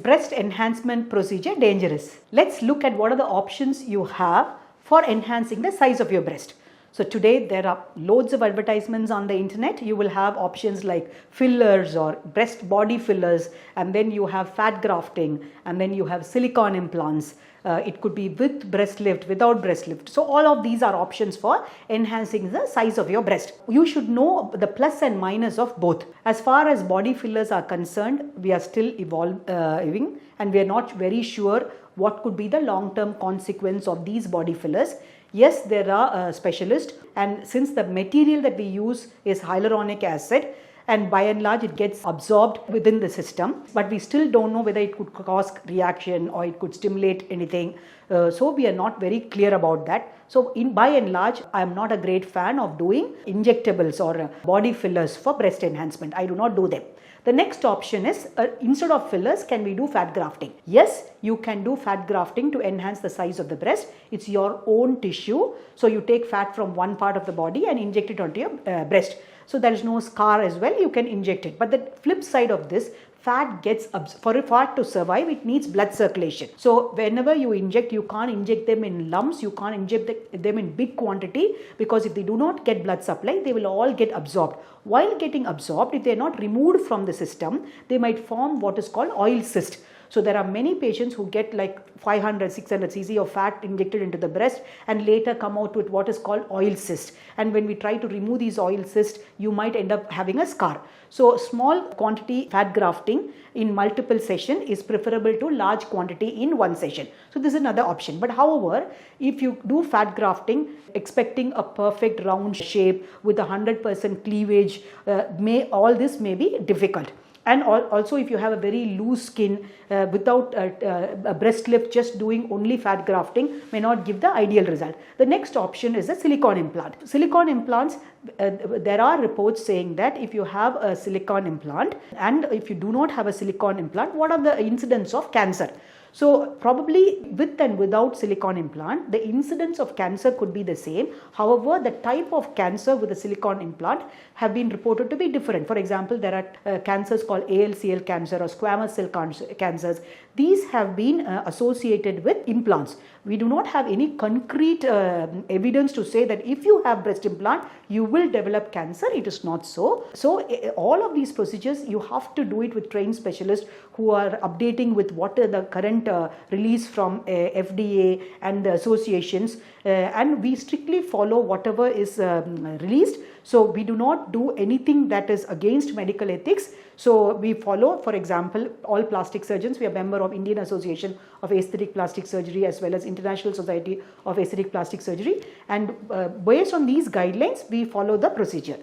breast enhancement procedure dangerous? Let's look at what are the options you have for enhancing the size of your breast. So today there are loads of advertisements on the internet. You will have options like fillers or breast body fillers, and then you have fat grafting, and then you have silicone implants. It could be with breast lift, without breast lift. So all of these are options for enhancing the size of your breast. You should know the plus and minus of both. As far as body fillers are concerned, we are still evolving, and we are not very sure what could be the long-term consequence of these body fillers. Yes, there are specialists, and since the material that we use is hyaluronic acid, and by and large it gets absorbed within the system, but we still don't know whether it could cause reaction or it could stimulate anything. So we are not very clear about that. So by and large, I am not a great fan of doing injectables or body fillers for breast enhancement. I do not do them. The next option is, instead of fillers, can we do fat grafting? Yes, you can do fat grafting to enhance the size of the breast. It's your own tissue. So you take fat from one part of the body and inject it onto your breast. So there is no scar as well, you can inject it. But the flip side of this, fat gets, for a fat to survive, it needs blood circulation. So whenever you inject, you can't inject them in lumps, you can't inject them in big quantity, because if they do not get blood supply, they will all get absorbed. While getting absorbed, if they are not removed from the system, they might form what is called oil cyst. So there are many patients who get like 500, 600 cc of fat injected into the breast and later come out with what is called oil cyst. And when we try to remove these oil cysts, you might end up having a scar. So small quantity fat grafting in multiple sessions is preferable to large quantity in one session. So this is another option. But however, if you do fat grafting expecting a perfect round shape with 100% cleavage, all this may be difficult. And also, if you have a very loose skin without a breast lift, just doing only fat grafting may not give the ideal result. The next option is a silicone implant. Silicone implants, there are reports saying that if you have a silicone implant and if you do not have a silicone implant, what are the incidence of cancer? So probably with and without silicone implant, the incidence of cancer could be the same. However, the type of cancer with a silicone implant have been reported to be different. For example, there are cancers called ALCL cancer or squamous cell cancers. These have been associated with implants. We do not have any concrete evidence to say that if you have breast implant, you will develop cancer. It is not so. So all of these procedures, you have to do it with trained specialists who are updating with what are the current release from FDA and the associations, and we strictly follow whatever is released. So we do not do anything that is against medical ethics. So we follow, for example, all plastic surgeons. We are a member of Indian Association of Aesthetic Plastic Surgery as well as International Society of Aesthetic Plastic Surgery, and based on these guidelines, we follow the procedure.